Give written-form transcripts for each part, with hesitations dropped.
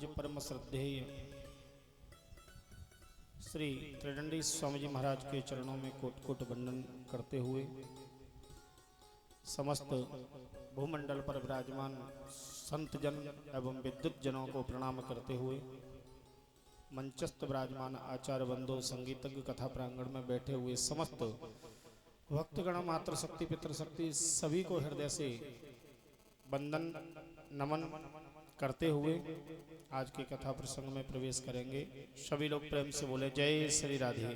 जो परम श्रद्धेय श्री त्रिदंडी स्वामी जी महाराज के चरणों में कोट कोट वंदन करते हुए समस्त भूमंडल पर विराजमान संत जन एवं विद्युत जनों को प्रणाम करते हुए मंचस्थ विराजमान आचार्य बंधु संगीतज्ञ कथा प्रांगण में बैठे हुए समस्त भक्तगण मात्र शक्ति पितृ शक्ति सभी को हृदय से वंदन नमन करते हुए आज की कथा प्रसंग में प्रवेश करेंगे। सभी लोग प्रेम से बोले जय श्री राधे।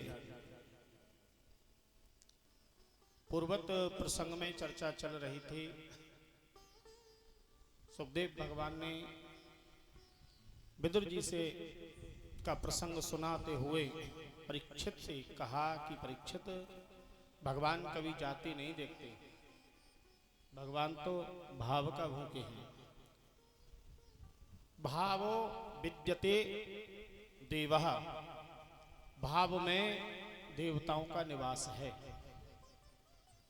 पूर्वत प्रसंग में चर्चा चल रही थी। सुखदेव भगवान ने विदुर जी से का प्रसंग सुनाते हुए परीक्षित से कहा कि परीक्षित, भगवान कभी जाति नहीं देखते, भगवान तो भाव का भूखे हैं। भावो विद्यते देवः, भाव में देवताओं का निवास है।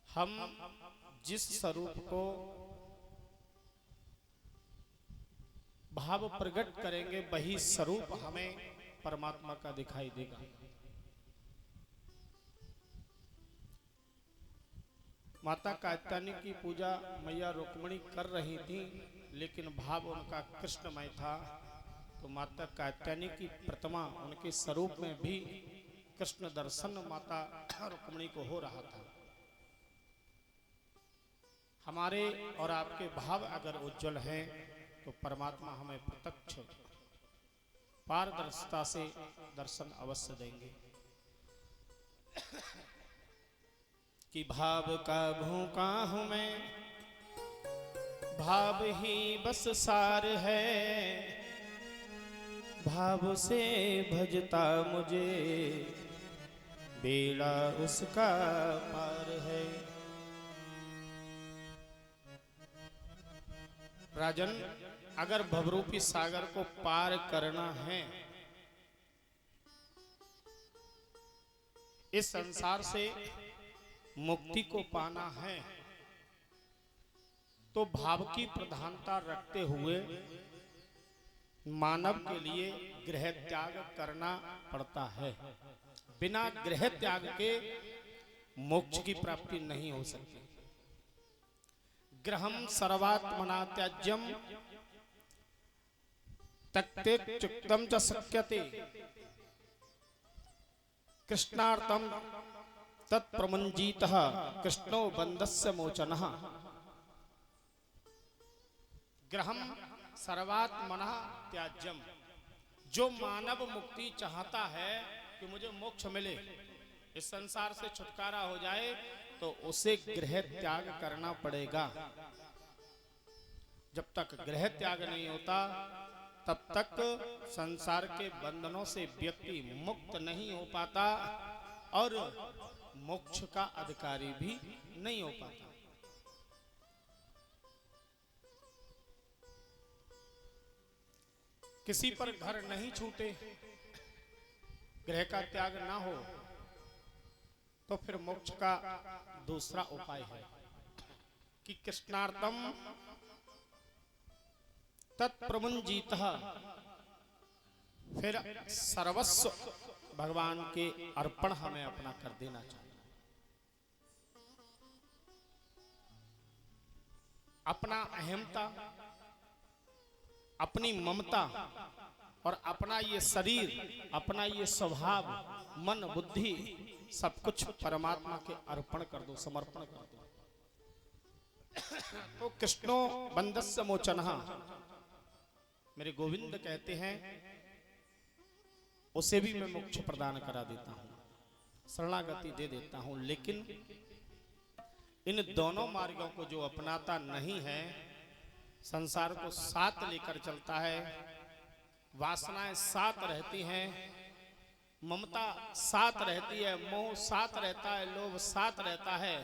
हम जिस स्वरूप को भाव प्रकट करेंगे वही स्वरूप हमें परमात्मा का दिखाई देगा। माता कात्यायनी की पूजा मैया रुक्मिणी कर रही थी, लेकिन भाव उनका कृष्णमय था, तो माता कात्यायनी की प्रतिमा उनके स्वरूप में भी कृष्ण दर्शन माता रुक्मिणी को हो रहा था। हमारे और आपके भाव अगर उज्जवल हैं तो परमात्मा हमें प्रत्यक्ष पारदर्शिता से दर्शन अवश्य देंगे। कि भाव का भूखा हूं मैं, भाव ही बस सार है, भाव से भजता मुझे बेड़ा उसका पार है। राजन, अगर भवरूपी सागर को पार करना है, इस संसार से मुक्ति को पाना है, तो भाव की प्रधानता रखते हुए मानव के लिए गृह त्याग करना पड़ता है। बिना गृह त्याग के मोक्ष की प्राप्ति नहीं हो सकती। गृहम सर्वात्मना त्याज्यम तक्ते चुक्तम च शक्यते, कृष्णार्थम तत्प्रमुंजीतः कृष्णो बंधस्य मोचनः। गृहम सर्वात्मनः त्याज्यम, जो मानव मुक्ति चाहता है कि मुझे मोक्ष मिले, इस संसार से छुटकारा हो जाए, तो उसे गृह त्याग करना पड़ेगा। जब तक गृह त्याग नहीं होता तब तक संसार के बंधनों से व्यक्ति मुक्त नहीं हो पाता और मोक्ष का अधिकारी भी नहीं हो पाता। किसी पर घर नहीं छूटे, गृह का त्याग ना हो, तो फिर मोक्ष का दूसरा उपाय है कि कृष्णार्थम तत्प्रमुंजीतः, फिर सर्वस्व भगवान के अर्पण हमें अपना कर देना चाहिए। अपना अहमता, अपनी ममता और अपना ये शरीर, अपना ये स्वभाव, मन बुद्धि सब कुछ परमात्मा के अर्पण कर दो, समर्पण कर दो। तो कृष्णो बंधस्य मोचनः, मेरे गोविंद कहते हैं उसे भी मैं मोक्ष प्रदान करा देता हूं, शरणागति दे देता हूं। लेकिन इन दोनों मार्गों को जो अपनाता नहीं है, संसार को साथ लेकर चलता है, वासनाएं साथ रहती हैं, ममता साथ रहती है, मोह साथ रहता है, लोभ साथ रहता है,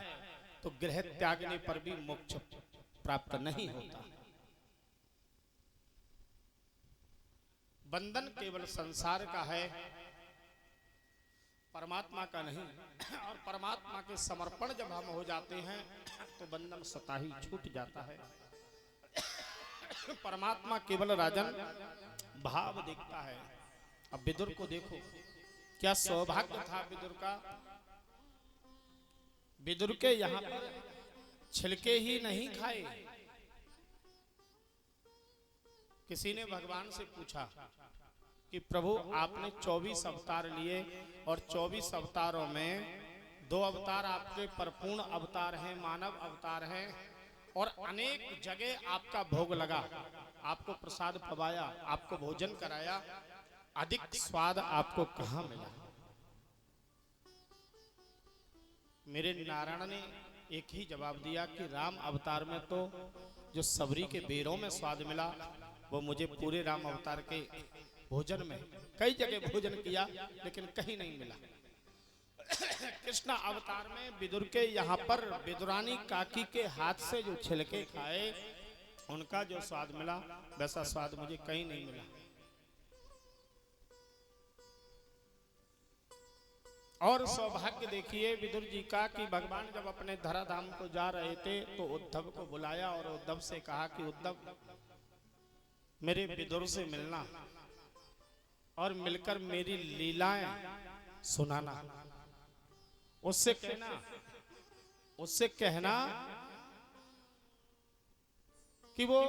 तो गृह त्यागने पर भी मोक्ष प्राप्त नहीं होता। बंधन केवल संसार का है, परमात्मा का नहीं। और परमात्मा के समर्पण जब हम हो जाते हैं तो बंधन स्वतः ही छूट जाता है। परमात्मा केवल राजन भाव देखता है। अब विदुर को देखो, क्या सौभाग्य था विदुर का। विदुर के यहाँ पर छिलके ही नहीं खाए। किसी ने भगवान से पूछा कि प्रभु आपने 24 अवतार लिए और 24 अवतारों में 2 अवतार आपके परिपूर्ण अवतार हैं, मानव अवतार हैं, और अनेक जगह आपका भोग लगा, आपको प्रसाद पवाया, आपको भोजन कराया, अधिक स्वाद आपको कहां मिला। मेरे नारायण ने एक ही जवाब दिया कि राम अवतार में तो जो सबरी के बेरों में स्वाद मिला वो मुझे पूरे राम अवतार के भोजन में, कई जगह भोजन किया लेकिन कहीं नहीं मिला। कृष्ण अवतार में विदुर के यहाँ पर विदुरानी काकी के हाथ से जो छिलके खाए उनका जो स्वाद मिला वैसा स्वाद मुझे कहीं नहीं मिला। और सौभाग्य देखिए विदुर जी का कि भगवान जब अपने धराधाम को जा रहे थे तो उद्धव को बुलाया और उद्धव से कहा कि उद्धव मेरे विदुर से मिलना और मिलकर मेरी लीलाएं सुनाना। उससे कहना कि वो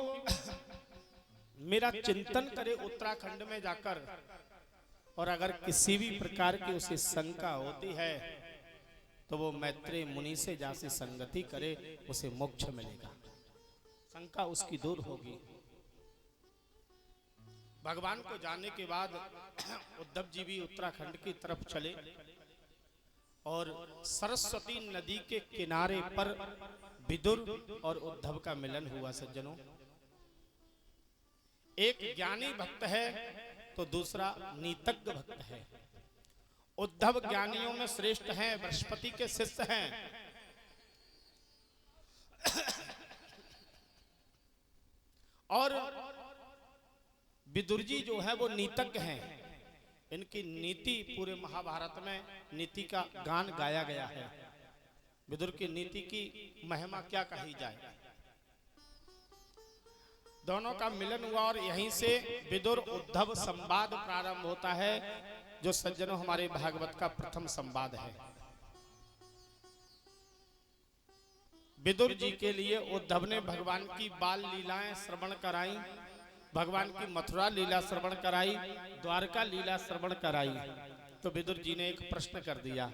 मेरा चिंतन करे उत्तराखंड में जाकर, और अगर किसी भी प्रकार की उसे शंका होती है तो वो मैत्रेय मुनि से जासे संगति करे, उसे मोक्ष मिलेगा, शंका उसकी दूर होगी। भगवान को जाने के बाद उद्धव जी भी उत्तराखंड की तरफ चले और सरस्वती नदी के किनारे पर विदुर और उद्धव का मिलन हुआ। सज्जनों, एक ज्ञानी भक्त है तो दूसरा नीतज्ञ भक्त है। उद्धव ज्ञानियों में श्रेष्ठ हैं, बृहस्पति के शिष्य हैं, और विदुर जी जो है वो नीतज्ञ हैं। इनकी नीति पूरे महाभारत में नीति का गान गाया गया है। विदुर की नीति की महिमा क्या कही जाए। दोनों का मिलन हुआ और यहीं से विदुर उद्धव संवाद प्रारंभ होता है, जो सज्जनों हमारे भागवत का प्रथम संवाद है। विदुर जी के लिए उद्धव ने भगवान की बाल लीलाएं श्रवण कराई, भगवान की मथुरा लीला श्रवण कराई, द्वारका लीला श्रवण कराई। तो विदुर जी ने एक प्रश्न कर दिया।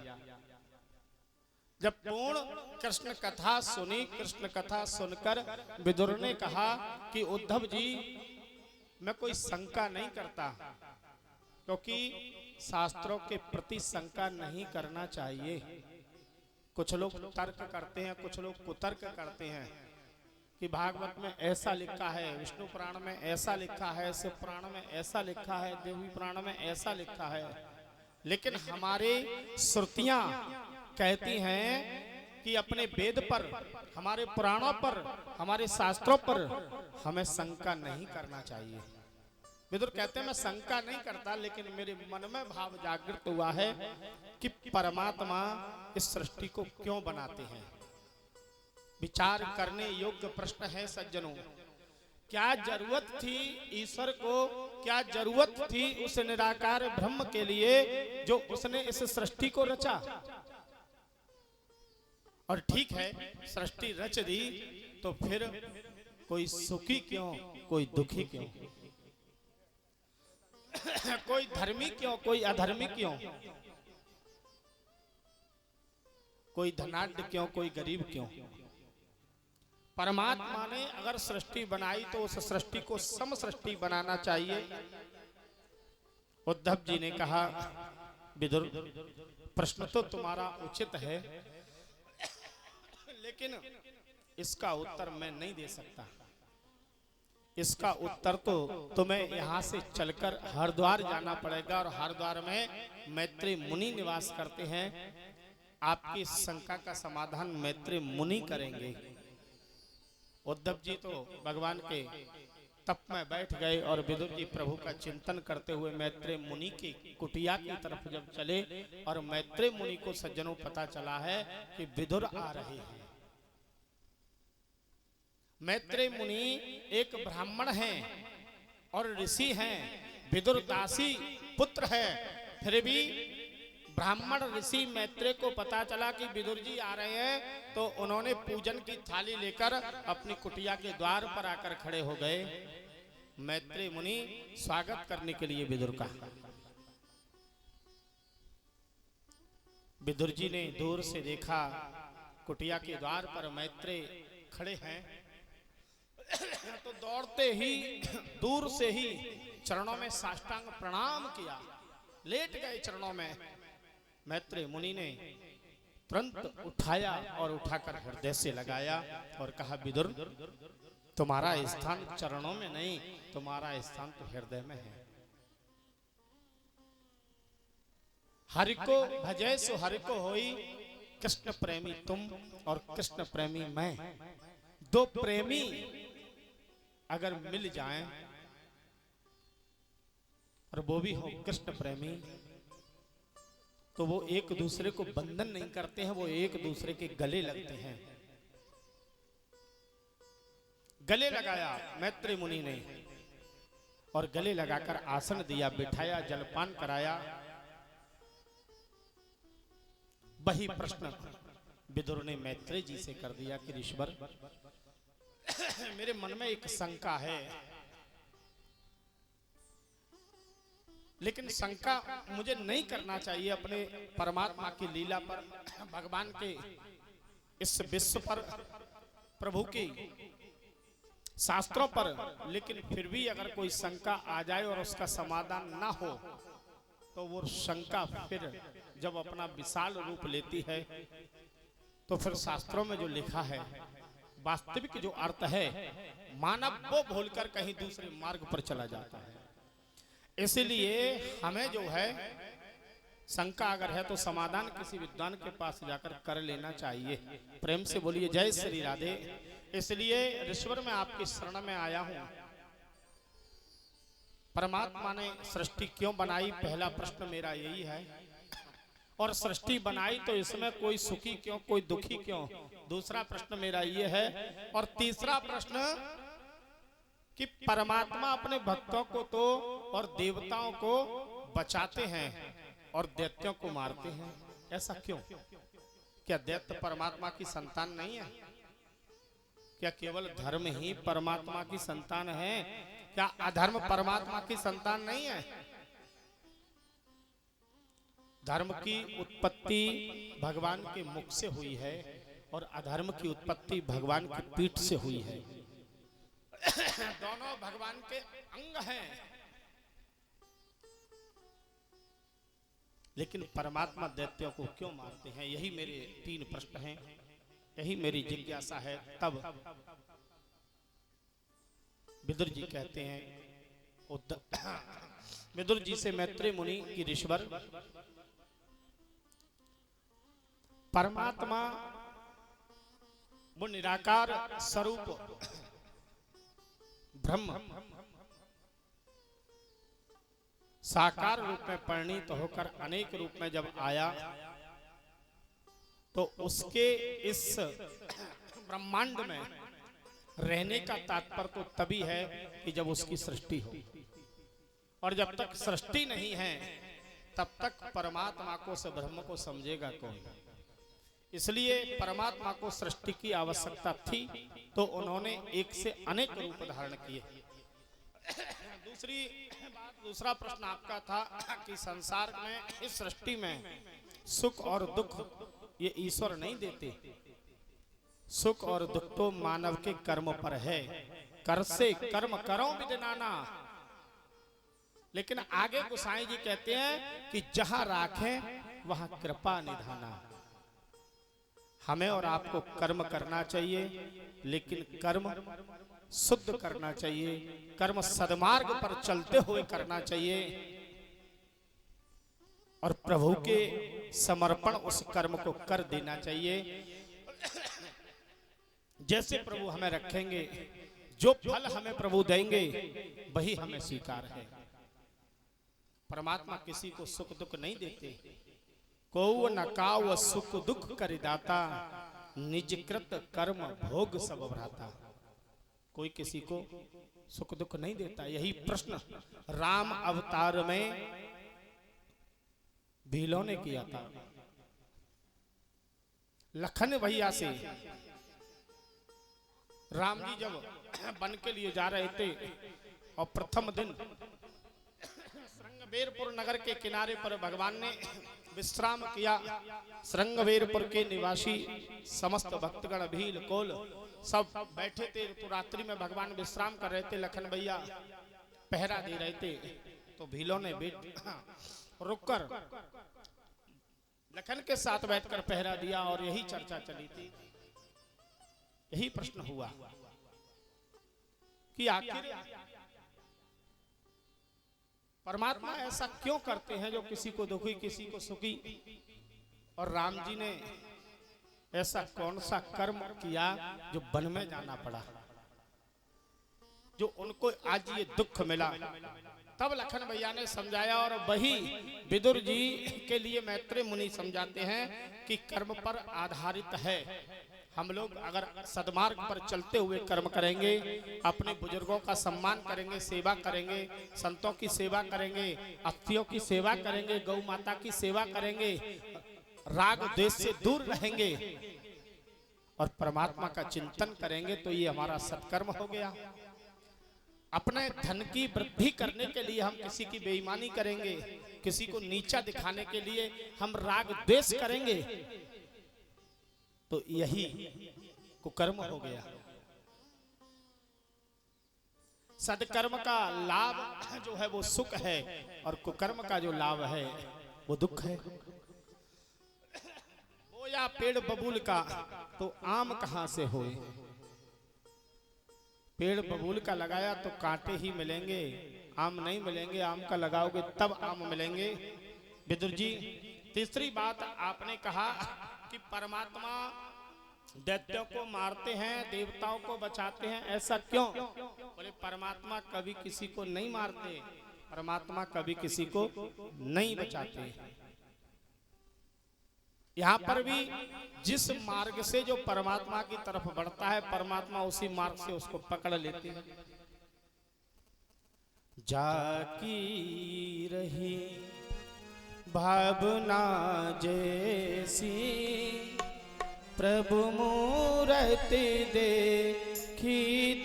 जब पूर्ण कृष्ण कथा सुनी, कृष्ण कथा सुनकर विदुर ने कहा कि उद्धव जी मैं कोई शंका नहीं करता, क्योंकि शास्त्रों के प्रति शंका नहीं करना चाहिए। कुछ लोग तर्क करते हैं, कुछ लोग कुतर्क करते हैं कि भागवत में ऐसा लिखा है, विष्णु पुराण में ऐसा लिखा है, शिव पुराण में ऐसा लिखा है, देवी पुराण में ऐसा लिखा है। लेकिन हमारे श्रुतियां कहती हैं कि अपने वेद पर, हमारे पुराणों पर, हमारे शास्त्रों पर हमें शंका नहीं करना चाहिए। विदुर कहते हैं मैं शंका नहीं करता, लेकिन मेरे मन में भाव जागृत हुआ है कि परमात्मा इस सृष्टि को क्यों बनाते हैं। विचार करने योग्य प्रश्न है सज्जनों। क्या जरूरत थी ईश्वर को, क्या जरूरत थी उस निराकार ब्रह्म के लिए जो उसने इस सृष्टि को रचा। और ठीक है, सृष्टि रच दी तो फिर कोई सुखी क्यों, कोई दुखी क्यों, कोई धर्मी क्यों, कोई अधर्मी क्यों, कोई धनाढ्य क्यों, कोई गरीब क्यों। परमात्मा ने अगर सृष्टि बनाई तो उस सृष्टि को सम सृष्टि बनाना चाहिए। उद्धव जी ने कहा विदुर प्रश्न तो तुम्हारा उचित है, लेकिन इसका उत्तर मैं नहीं दे सकता। इसका उत्तर तो तुम्हें यहाँ से चलकर हरिद्वार जाना पड़ेगा, और हरिद्वार में मैत्रेय मुनि निवास करते हैं। आपकी शंका का समाधान मैत्रेय मुनि करेंगे। उद्धव जी तो भगवान के तप में बैठ गए और विदुर जी प्रभु का चिंतन करते हुए मैत्रेय मुनि की कुटिया की तरफ जब चले, और मैत्रेय मुनि को सज्जनों पता चला है कि विदुर आ रहे हैं। मैत्रेय मुनि एक ब्राह्मण हैं और ऋषि हैं, विदुर दासी पुत्र है। फिर भी ब्राह्मण ऋषि मैत्रेय को पता चला कि विदुर जी आ रहे हैं, तो उन्होंने पूजन की थाली लेकर अपनी कुटिया के द्वार पर आकर खड़े हो गए। मैत्रेय मुनि स्वागत करने के लिए विदुर का। विदुर जी ने दूर से देखा, कुटिया के द्वार पर मैत्रेय खड़े हैं, तो दौड़ते ही दूर से ही चरणों में साष्टांग प्रणाम किया, लेट गए चरणों में। मैत्रेय मुनि ने तुरंत उठाया और उठाकर हृदय से लगाया और कहा, विदुर तुम्हारा स्थान चरणों में नहीं, तुम्हारा स्थान तो हृदय में है। हरि को भजै सो हरि को होई, कृष्ण प्रेमी तुम और कृष्ण प्रेमी मैं। दो प्रेमी अगर मिल जाएं और वो भी हो कृष्ण प्रेमी, तो वो एक दूसरे को बंधन नहीं करते हैं, वो एक दूसरे के गले लगते हैं। गले लगाया मैत्रेय मुनि ने और गले लगाकर आसन दिया, बिठाया, जलपान कराया। वही प्रश्न विदुर ने मैत्रेय जी से कर दिया कि ऋषिवर, मेरे मन में एक शंका है, लेकिन शंका मुझे नहीं करना चाहिए अपने परमात्मा की लीला पर, भगवान के इस विश्व पर, प्रभु की शास्त्रों पर। लेकिन फिर भी अगर कोई शंका आ जाए और उसका समाधान ना हो, तो वो शंका फिर जब अपना विशाल रूप लेती है, तो फिर शास्त्रों में जो लिखा है, वास्तविक जो अर्थ है, मानव वो भूलकर कहीं दूसरे मार्ग पर चला जाता है। इसलिए हमें जो है शंका अगर है तो समाधान किसी विद्वान के पास जाकर कर लेना चाहिए। प्रेम से बोलिए जय श्री राधे। इसलिए ऋषिवर मैं आपकी शरण में आया हूं। परमात्मा ने सृष्टि क्यों बनाई, पहला प्रश्न मेरा यही है। और सृष्टि बनाई तो इसमें कोई सुखी क्यों, कोई दुखी क्यों, दूसरा प्रश्न मेरा ये है। और तीसरा प्रश्न कि परमात्मा अपने भक्तों को तो और देवताओं को बचाते हैं और दैत्यों को मारते हैं, ऐसा क्यों? क्या दैत्य परमात्मा की संतान नहीं है? क्या केवल धर्म ही परमात्मा की संतान है? क्या अधर्म परमात्मा की संतान नहीं है? धर्म की उत्पत्ति भगवान के मुख से हुई है और अधर्म की उत्पत्ति भगवान की पीठ से हुई है। दोनों भगवान के अंग हैं, लेकिन परमात्मा दैत्यों को क्यों मारते हैं? यही मेरे 3 प्रश्न हैं, यही मेरी जिज्ञासा है। तब विदुर जी कहते हैं, विदुर जी से मैत्रेय मुनि की ऋषिवर, परमात्मा वो निराकार स्वरूप ब्रह्म साकार रूप में परिणित होकर अनेक रूप में जब आया, तो उसके इस ब्रह्मांड में रहने का तात्पर्य तो तभी है कि जब उसकी सृष्टि हो। और जब तक सृष्टि नहीं है, तब तक परमात्मा को से ब्रह्म को समझेगा कौन? इसलिए परमात्मा को सृष्टि की आवश्यकता थी, तो उन्होंने एक से अनेक रूप धारण किए। दूसरा प्रश्न आपका था कि संसार में, इस सृष्टि में सुख और दुख ये ईश्वर नहीं देते। सुख और दुख तो मानव के कर्म पर है। कर से कर्म करो विदनाना। लेकिन आगे गोसाई जी कहते हैं कि जहां राखें वहां कृपा निधाना। हमें और आपको कर्म करना चाहिए, लेकिन कर्म शुद्ध करना चाहिए, कर्म सद्मार्ग पर चलते हुए करना चाहिए और प्रभु के समर्पण उस कर्म को कर देना चाहिए। जैसे प्रभु हमें रखेंगे, जो फल हमें प्रभु देंगे, वही हमें स्वीकार है। परमात्मा किसी को सुख दुख नहीं देते। को न काव सुख दुख करिदाता, निज कृत कर्म भोग सब भ्राता। कोई किसी को सुख दुख नहीं देता। यही प्रश्न राम अवतार में भीलों ने किया था। लखन भैया से राम जी जब वन के लिए जा रहे थे और प्रथम दिन श्रृंगवेरपुर नगर के किनारे पर भगवान ने विश्राम किया। श्रृंगवेरपुर के निवासी समस्त भक्तगण भील कोल सब बैठे थे। तो रात्रि में भगवान विश्राम कर रहे थे, लखन भैया पहरा दे रहे थे। तो भीलों ने रुककर लखन के साथ बैठकर पहरा दिया और यही चर्चा चली थी। यही प्रश्न हुआ कि आखिर परमात्मा ऐसा क्यों करते हैं जो किसी को दुखी किसी को सुखी। और राम जी ने ऐसा कौन सा कर्म किया जो वन में जाना पड़ा, जो उनको आज ये दुख मिला। तब लखन भैया ने समझाया और वही विदुर जी के लिए मैत्रेय मुनि समझाते हैं कि कर्म पर आधारित है। हम लोग अगर सद्मार्ग पर चलते हुए कर्म करेंगे, अपने बुजुर्गों का सम्मान करेंगे, सेवा करेंगे, संतों की सेवा करेंगे, अतिथियों की सेवा करेंगे, गौ माता की सेवा करेंगे, राग द्वेष से दूर रहेंगे और परमात्मा का चिंतन करेंगे तो ये हमारा सत्कर्म हो गया। अपने धन की वृद्धि करने के लिए हम किसी की बेईमानी करेंगे, किसी को नीचा दिखाने के लिए हम राग द्वेष करेंगे तो यही कुकर्म हो गया। सदकर्म का लाभ जो है वो सुख है और कुकर्म का जो लाभ है वो दुख है। वो या पेड़ बबूल का तो आम कहां से होए। पेड़ बबूल का लगाया तो कांटे ही मिलेंगे, आम नहीं मिलेंगे। आम का लगाओगे तब आम मिलेंगे। विदुर जी, तीसरी बात आपने कहा कि परमात्मा दैत्यों को मारते हैं, देवताओं को बचाते हैं, ऐसा क्यों? बोले परमात्मा कभी किसी को नहीं मारते, परमात्मा कभी किसी को नहीं बचाते। यहाँ पर भी जिस मार्ग से जो परमात्मा की तरफ बढ़ता है, परमात्मा उसी मार्ग से उसको पकड़ लेते हैं। जाकी रही भावना जैसी, प्रभु मूरति देखी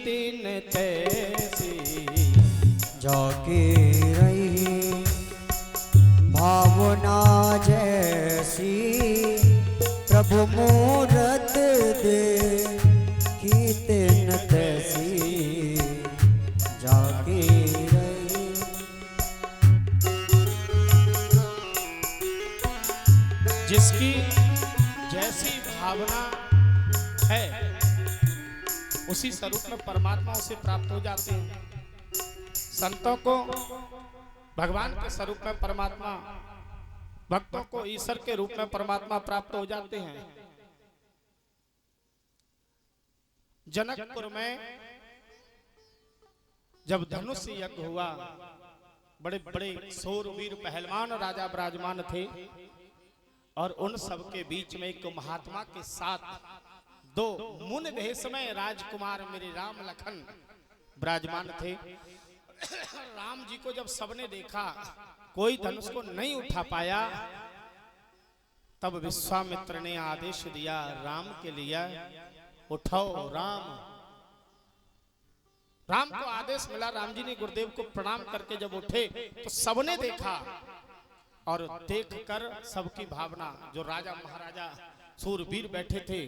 तिन तैसी। जाकी रही भावना जैसी, प्रभु मूरत देखी तिन तैसी। जाकी रही जिसकी जैसी भावना है उसी स्वरूप में परमात्मा उसे प्राप्त हो जाते हैं। संतों को भगवान के स्वरूप में परमात्मा, भक्तों को ईश्वर के रूप में परमात्मा प्राप्त हो जाते हैं। जनकपुर में जब धनुष यज्ञ हुआ, बड़े बड़े शूरवीर पहलवान राजा विराजमान थे और उन सब के बीच में एक महात्मा के साथ दो मुन भेष में राजकुमार मेरे राम लखन विराजमान थे। राम जी को जब सबने देखा, कोई धनुष को नहीं उठा पाया, तब विश्वामित्र ने आदेश दिया राम के लिए, उठाओ राम। राम को आदेश मिला, राम जी ने गुरुदेव को प्रणाम करके जब उठे तो सबने देखा और देखकर सबकी भावना, जो राजा महाराजा सूरवीर बैठे थे,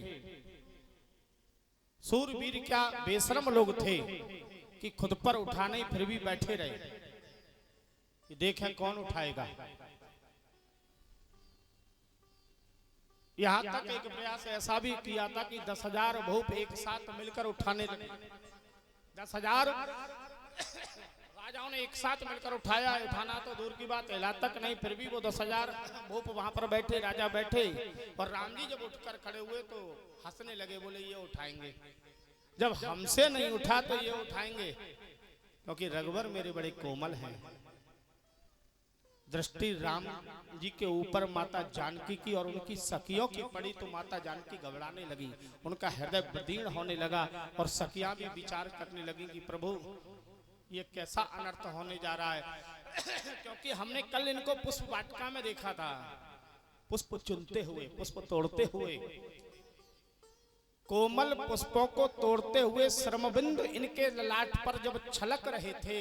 सूरवीर क्या बेशरम लोग थे कि खुद पर उठा नहीं फिर भी बैठे रहे। देखें कौन उठाएगा। यहां तक एक प्रयास ऐसा भी किया था कि 10,000 भूप एक साथ मिलकर उठाने लगे। 10,000 राजाओं ने एक साथ मिलकर उठाया। उठाना तो दूर की बात, हिला तक नहीं, फिर भी वो 10,000 भूप वहां पर बैठे, राजा बैठे। और राम जी जब उठकर खड़े हुए तो हंसने लगे, बोले ये उठाएंगे, जब हमसे नहीं उठा तो ये उठाएंगे, क्योंकि रघुवर मेरे बड़े कोमल हैं। दृष्टि राम जी के ऊपर माता जानकी की और उनकी सखियों की पड़ी तो माता जानकी घबराने लगी, उनका हृदय विदीर्ण होने लगा और सखियां भी विचार करने लगी कि प्रभु ये कैसा अनर्थ होने जा रहा है। क्योंकि हमने कल इनको पुष्प वाटिका में देखा था, पुष्प चुनते हुए, पुष्प तोड़ते हुए, कोमल पुष्पों को तोड़ते हुए श्रमबिंद इनके ललाट पर जब छलक रहे थे,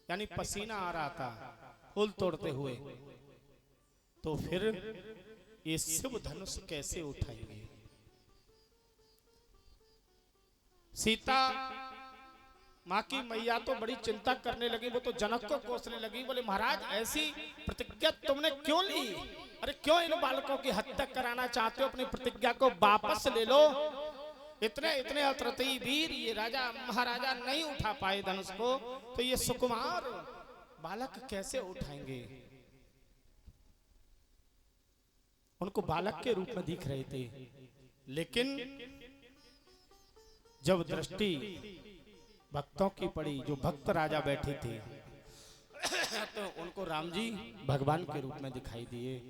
यानी पसीना आ रहा था फूल तोड़ते हुए, तो फिर ये शिव धनुष कैसे उठाएंगे। सीता माँ की मैया तो बड़ी चिंता करने लगी, वो तो जनक को कोसने लगी, बोले महाराज ऐसी प्रतिज्ञा तुमने क्यों ली, अरे क्यों इन बालकों की हत्या कराना चाहते हो, अपनी प्रतिज्ञा को वापस ले लो। इतने इतने अतृतीय वीर ये राजा महाराजा नहीं उठा पाए धनुष को, तो ये सुकुमार बालक कैसे उठाएंगे। उनको बालक के रूप में दिख रहे थे, लेकिन जब दृष्टि भक्तों की पड़ी, जो भक्त राजा बैठे थे, तो उनको राम जी भगवान के रूप में दिखाई दिए।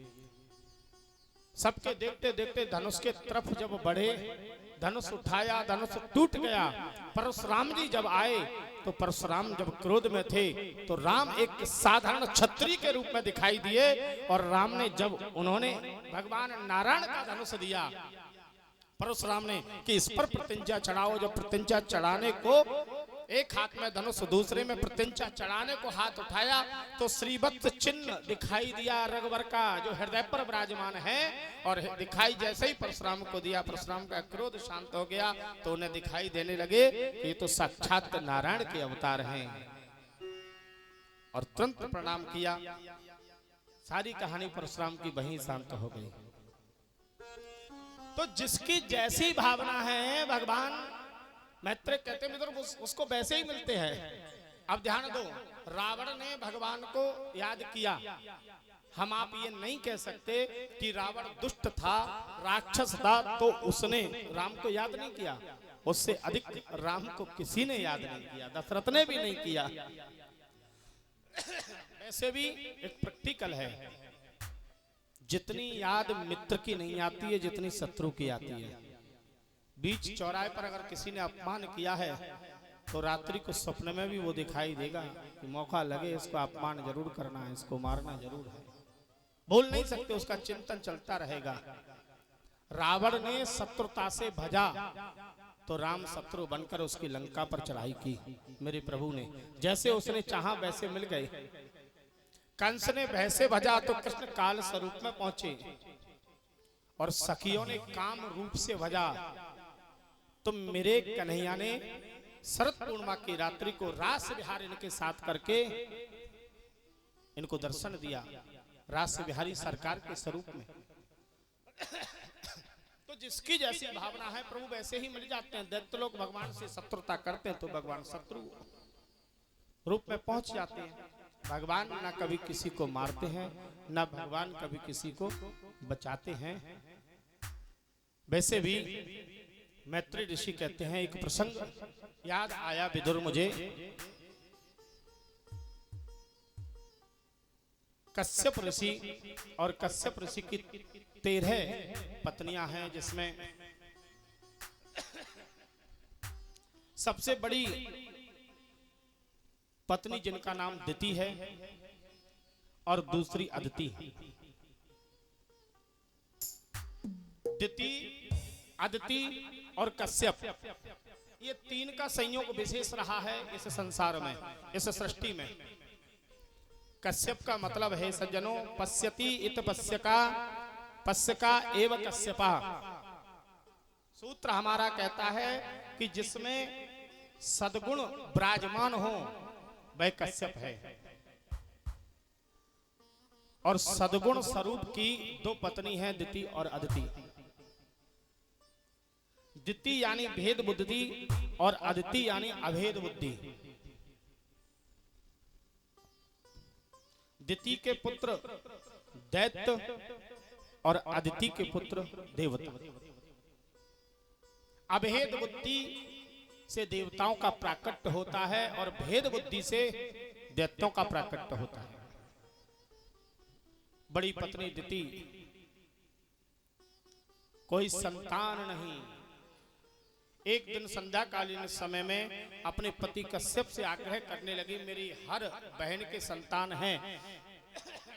सबके देखते देखते धनुष के तरफ जब बढ़े, धनुष उठाया, धनुष टूट गया। परशुराम जी जब आए तो परशुराम जब क्रोध में थे तो राम एक साधारण क्षत्रिय के रूप में दिखाई दिए, और राम ने जब उन्होंने भगवान नारायण का धनुष दिया परशुराम ने कि इस पर प्रतिज्ञा चढ़ाओ, जब प्रतिज्ञा चढ़ाने को एक हाथ में धनुष दूसरे में प्रतिज्ञा चढ़ाने को हाथ उठाया तो श्रीवत्स चिन्ह दिखाई दिया रघुवर का, जो हृदय पर विराजमान है, और दिखाई जैसे ही परशुराम को दिया, परशुराम का क्रोध शांत हो गया, तो उन्हें दिखाई देने लगे कि ये तो साक्षात नारायण के अवतार हैं, और तुरंत प्रणाम किया। सारी कहानी परशुराम की वहीं शांत हो गई। तो जिसकी जैसी भावना है भगवान मैत्रेय कहते मित्र उसको वैसे ही मिलते हैं। अब ध्यान दो, रावण ने भगवान को याद किया, हम आप ये नहीं कह सकते कि रावण दुष्ट था, राक्षस था, तो उसने राम को याद नहीं किया। उससे अधिक राम को किसी ने याद नहीं किया, दशरथ ने भी नहीं किया। ऐसे भी एक प्रैक्टिकल है, जितनी याद मित्र की नहीं आती है जितनी शत्रु की आती है। बीच चौराहे पर अगर किसी ने अपमान किया है तो रात्रि को सपने में भी वो दिखाई देगा कि मौका लगे इसको अपमान जरूर करना है, इसको मारना जरूर है, भूल नहीं सकते, उसका चिंतन चलता रहेगा। रावण ने शत्रुता से भजा तो राम शत्रु बनकर उसकी लंका पर चढ़ाई की मेरे प्रभु ने, जैसे उसने चाहा वैसे मिल गए। कंस ने वैसे भजा तो कृष्ण काल स्वरूप में पहुंचे, और सखियों ने काम रूप से भजा तो मेरे कन्हैया ने शरद पूर्णिमा की रात्रि को रास विहार इनके साथ करके इनको दर्शन दिया, रास विहारी सरकार के स्वरूप में। तो जिसकी जैसी भावना है प्रभु वैसे ही मिल जाते हैं। दैत्य लोग भगवान से शत्रुता करते हैं तो भगवान शत्रु रूप में पहुंच जाते हैं। भगवान ना कभी किसी को मारते हैं, ना भगवान कभी किसी को बचाते हैं। वैसे भी मैत्रेय ऋषि कहते हैं, एक प्रसंग याद आया विदुर मुझे, कश्यप ऋषि, और कश्यप ऋषि की 13 पत्नियां हैं, जिसमें सबसे बड़ी पत्नी जिनका नाम दिति है और दूसरी अदिति। दिति, अदिति और कश्यप, ये तीन का संयोग विशेष रहा है इस संसार में, इस सृष्टि में। कश्यप का मतलब है सज्जनों पश्यति इत पश्यका एव कश्यपा। सूत्र हमारा कहता है कि जिसमें सद्गुण विराजमान हो वह कश्यप है, और सद्गुण स्वरूप की 2 पत्नी हैं, दिति और अदिति। दिति यानी भेद बुद्धि और अदिति यानी अभेद बुद्धि। दिति के पुत्र दैत्य और अदिति के पुत्र देवता। अभेद बुद्धि से देवताओं का प्राकट्य होता है और भेद बुद्धि से दैत्यों का प्राकट्य होता है। बड़ी पत्नी दिति, कोई संतान नहीं। एक दिन संध्याकालीन समय में अपने पति कश्यप से आग्रह करने लगी, मेरी हर बहन के संतान हैं,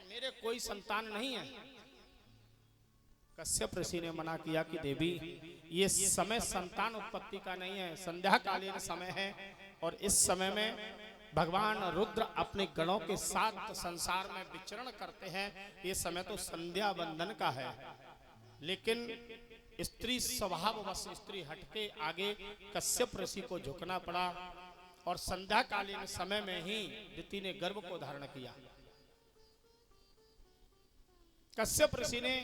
मेरे कोई संतान नहीं है। कश्यप ऋषि ने मना किया कि देवी, ये समय संतान उत्पत्ति का नहीं है, संध्याकालीन समय है और इस समय में भगवान रुद्र अपने गणों के साथ संसार में विचरण करते हैं, ये समय तो संध्या बंदन का है। लेकिन स्त्री स्वभाव बस स्त्री हटके आगे कश्यप ऋषि को झुकना पड़ा और संध्याकालीन समय में ही दिति ने गर्भ को धारण किया। कश्यप ऋषि ने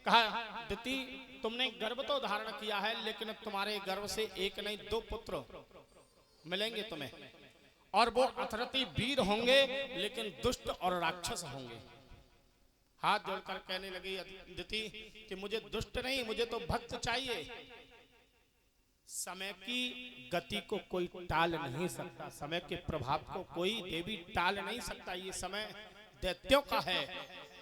कहा, दिति तुमने गर्भ तो धारण किया है, लेकिन तुम्हारे गर्भ से एक नहीं 2 पुत्र मिलेंगे तुम्हें, और वो अथरथी वीर होंगे, लेकिन दुष्ट और राक्षस होंगे। हाथ जोड़कर कहने लगी दिति कि मुझे दुष्ट नहीं, मुझे तो भक्त चाहिए। समय की गति को कोई टाल नहीं सकता, समय के प्रभाव को कोई देवी टाल नहीं सकता। ये समय दैत्यों का है,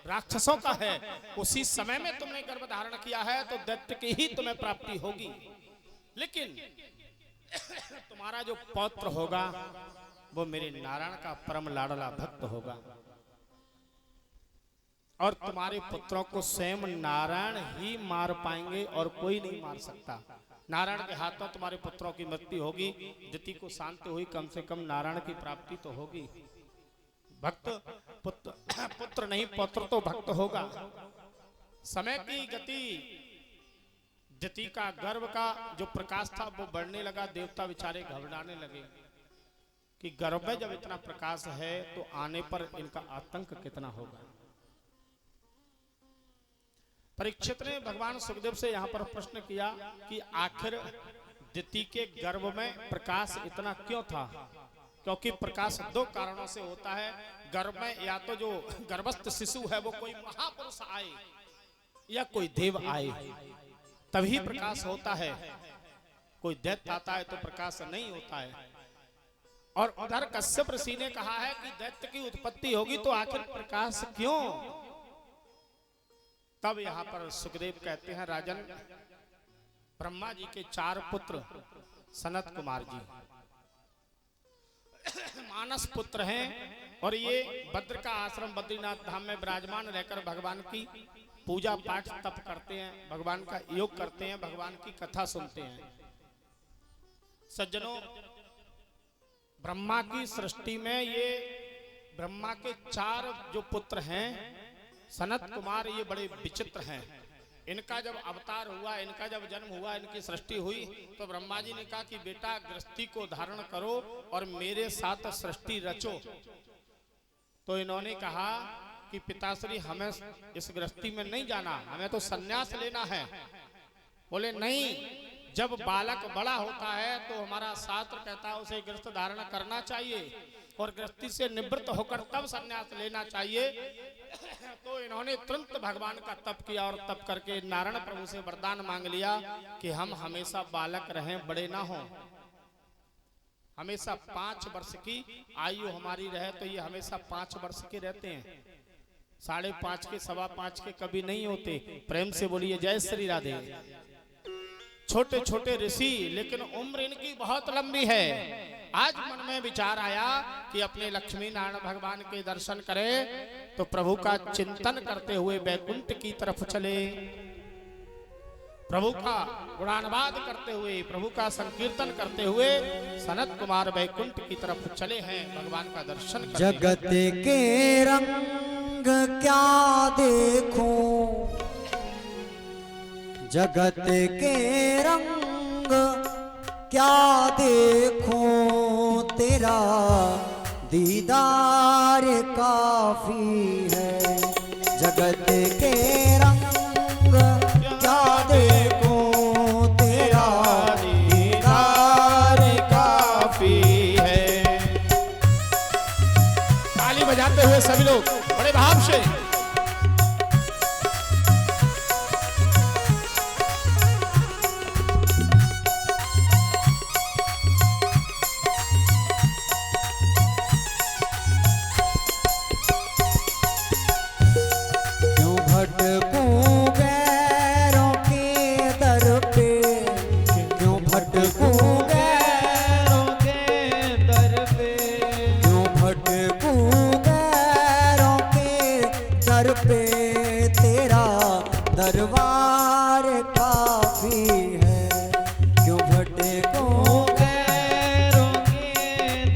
राक्षसों का है। उसी समय में तुमने गर्भ धारण किया है तो दैत्य की ही तुम्हें प्राप्ति होगी, लेकिन तुम्हारा जो पौत्र होगा वो मेरे नारायण का परम लाडला भक्त होगा, और तुम्हारे पुत्रों को स्वयं नारायण ही मार पाएंगे और कोई नहीं मार सकता। नारायण के हाथों तुम्हारे पुत्रों की मृत्यु होगी। दिति को शांति हुई, कम से कम नारायण की प्राप्ति तो होगी। भक्त पुत्र नहीं, पौत्र तो भक्त होगा। समय की गति, दिति का गर्भ का जो प्रकाश था वो बढ़ने लगा। देवता बेचारे घबराने लगे कि गर्भ में जब इतना प्रकाश है तो आने पर इनका आतंक कितना होगा। परीक्षित ने भगवान सुखदेव से यहाँ पर प्रश्न किया कि आखिर दिति के गर्भ में प्रकाश इतना क्यों था? क्योंकि प्रकाश 2 कारणों से होता है। गर्भ में या तो जो गर्भस्थ शिशु है वो कोई महापुरुष आए या कोई देव आए, तभी प्रकाश होता है। कोई दैत्य आता है तो प्रकाश नहीं होता है। और उधर कश्यप ऋषि ने कहा है कि दैत्य की उत्पत्ति होगी तो आखिर प्रकाश क्यों? तब यहाँ पर सुखदेव कहते हैं, राजन, ब्रह्मा जी के 4 पुत्र सनत कुमार जी मानस पुत्र हैं, और ये भद्र का आश्रम बद्रीनाथ धाम में विराजमान रहकर भगवान की पूजा पाठ तप करते हैं, भगवान का योग करते हैं, भगवान की कथा सुनते हैं। सज्जनों, ब्रह्मा की सृष्टि में ये ब्रह्मा के 4 जो पुत्र हैं सनत कुमार, ये बड़े विचित्र हैं। इनका जब अवतार हुआ, इनका जब जन्म हुआ, इनकी सृष्टि हुई तो ब्रह्मा जी ने कहा कि बेटा गृहस्थी को धारण करो और मेरे साथ सृष्टि रचो। तो इन्होंने कहा कि पिताश्री, हमें इस गृहस्थी में नहीं जाना, हमें तो संन्यास लेना है। बोले नहीं, जब बालक बड़ा होता है तो हमारा शास्त्र कहता है उसे गृहस्थ धारण करना चाहिए और गृहस्थी से निवृत्त होकर तब संन्यास लेना चाहिए। तो इन्होंने तुरंत भगवान का तप किया और तप करके नारायण प्रभु से वरदान मांग लिया कि हम हमेशा बालक रहें, बड़े ना हों, हमेशा 5 वर्ष की आयु हमारी रहे। तो ये हमेशा 5 वर्ष के रहते हैं, 5.5 के, 5.25 के कभी नहीं होते। प्रेम से बोलिए जय श्री राधे। छोटे छोटे ऋषि, लेकिन उम्र इनकी बहुत लंबी है। आज मन में विचार आया कि अपने लक्ष्मी नारायण भगवान के दर्शन करें तो प्रभु का चिंतन करते हुए वैकुंठ की तरफ चले, प्रभु का गुणानुवाद करते हुए, प्रभु का संकीर्तन करते हुए सनत कुमार वैकुंठ की तरफ चले हैं भगवान का दर्शन करने। जगत के रंग क्या देखूं, जगत के रंग क्या देखूं, तेरा दीदार काफी है। जगत के रंग क्या देखूं, तेरा दीदार काफी है। ताली बजाते हुए सभी लोग बड़े भाव से। दर पे तेरा दरबार काफी है, क्यों भटको गैरों के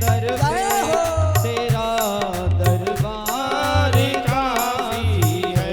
दर पे तेरा दरबार काफी है।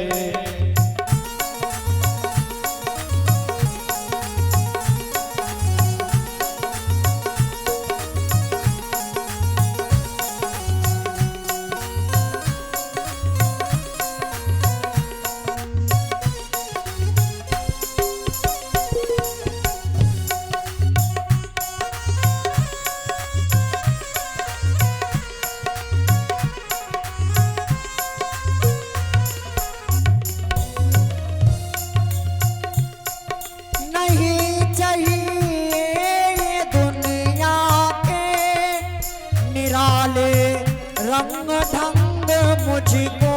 नहीं चाहिए ये दुनिया के निराले रंग ढंग मुझको,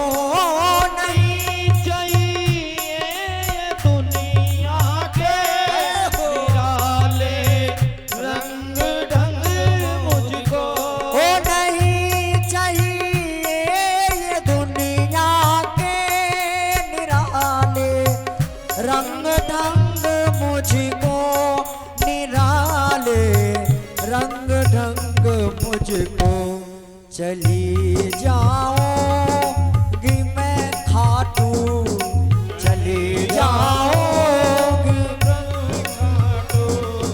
नहीं चाहिए दुनिया के निराले रंग ढंग मुझको। ओ नहीं चाहिए ये दुनिया के निराले रंग ढंग मुझको, निराले रंग ढंग मुझको। चली जाऊंगी मैं खाटू, चली जाऊंगी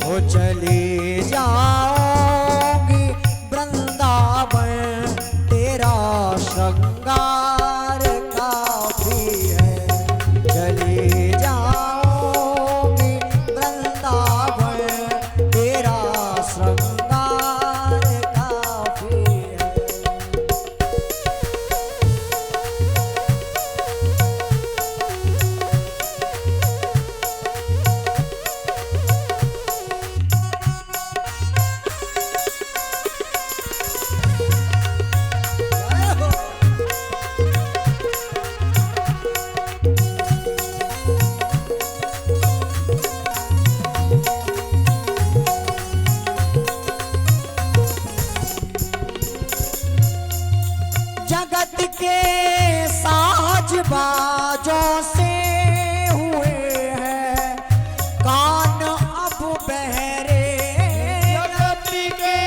ओ चली जाऊंगी वृंदावन, तेरा श्रृंगार काफी है। चली जाऊंगी वृंदावन, तेरा श्रृंगार काफी है। जगत के साज बाजों से हुए हैं कान अब बहरे, जगत के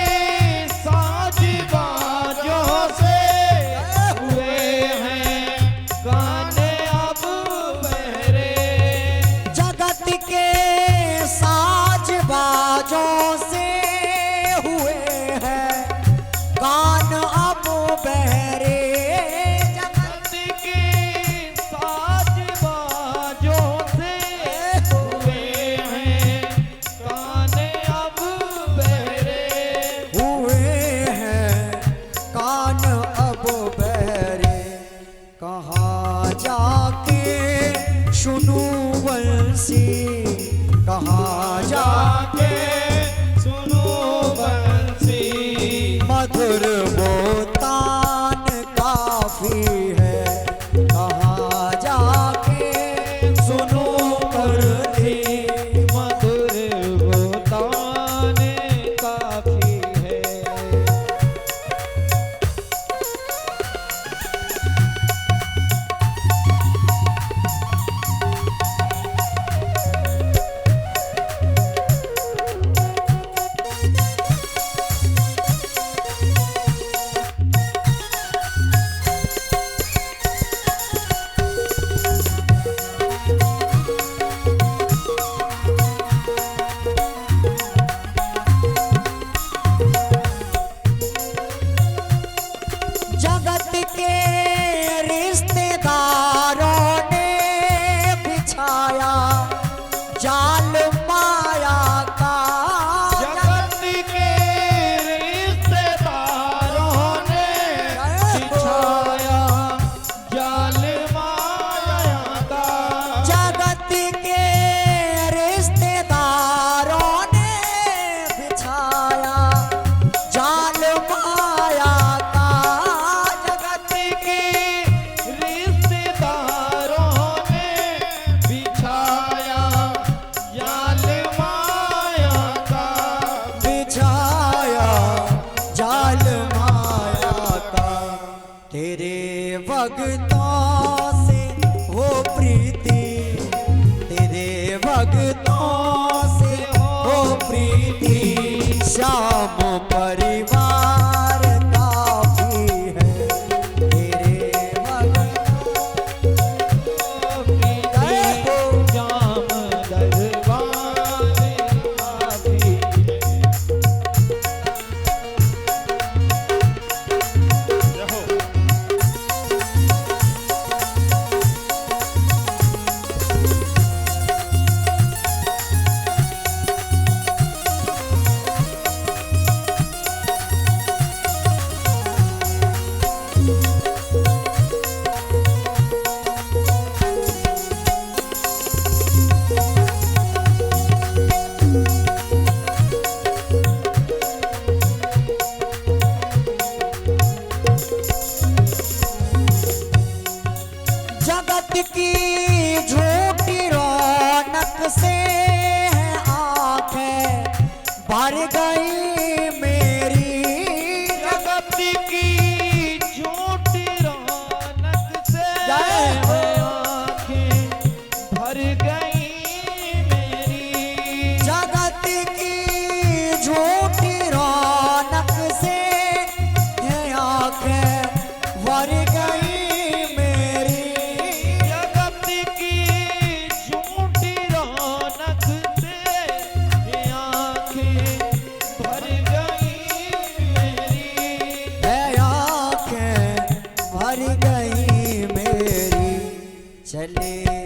साज बाजों से हुए हैं कान अब बहरे। जगत के साज बाजों से हुए हैं कान अब बहरे। जगत के साज बाजों से हुए हैं कान अब बहरे। हुए हैं कान अब बहरे, कहाँ जाके सुनूं बंसी, कहाँ जाके सुनो बंसी मधुर बोतान काफी है, कहाँ जाके सुनूं करती मधुर बोतान काफी है। जगत के रिश्तेदारों ने बिछाया जाल माया का, जगत के रिश्तेदारों ने बिछाया जाल माया का। जगत के रिश्तेदारों ने बिछाया जाल माया का, जगत के रिश्तेदारों ने बिछाया जाल माया का। बिछाया जाल माया का। तेरे भक्तों परिवार काफी है तेरे भगवान। जय हो। जाम दरबार काफी रहो। जगत की झूठी रौनक से है आंखें भर गई मेरी। जगत की झूठी रौनक से जय हो। आंखें भर गई मेरी। जगत की झूठी रौनक से है आंखें भर गई मेरी। जगत की झूठी रौनक से ये आंखें भर गई मेरी। है आंखें भर गई मेरी। चले